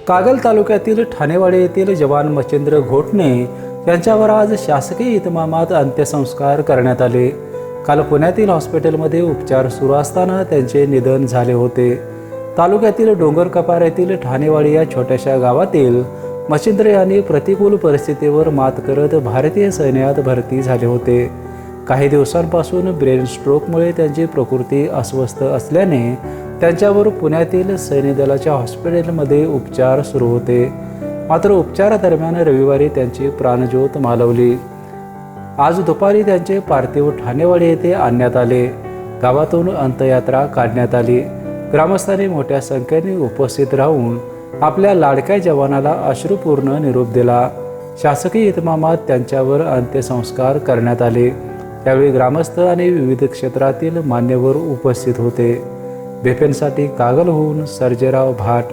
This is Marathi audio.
कागल तालुक्यातील ठाणेवाडी येथील जवान मच्छिंद्र घोटणे यांच्यावर आज शासकीय इतमामात अंत्यसंस्कार करण्यात आले। काल पुण्यातील हॉस्पिटलमध्ये उपचार सुरू असताना त्यांचे निधन झाले होते। तालुक्यातील डोंगरकपार येथील ठाणेवाडी या छोट्याशा गावातील मच्छिंद्र यांनी प्रतिकूल परिस्थितीवर मात करत भारतीय सैन्यात भरती झाले होते। काही दिवसांपासून ब्रेन स्ट्रोकमुळे त्यांची प्रकृती अस्वस्थ असल्याने त्यांच्यावर पुण्यातील सैन्य दलाच्या हॉस्पिटलमध्ये उपचार सुरू होते। मात्र उपचारादरम्यान रविवारी त्यांची प्राणज्योत मालवली। आज दुपारी त्यांचे पार्थिव ठाणेवाडी येथे आणण्यात आले। गावातून अंत्ययात्रा काढण्यात आली। ग्रामस्थांनी मोठ्या संख्येने उपस्थित राहून आपल्या लाडक्या जवानाला अश्रुपूर्ण निरोप दिला। शासकीय इतमामात त्यांच्यावर अंत्यसंस्कार करण्यात आले। यावेळी ग्रामस्थ आणि विविध क्षेत्रातील मान्यवर उपस्थित होते। बिपिनसाठी कागलहून सर्जेराव भाट।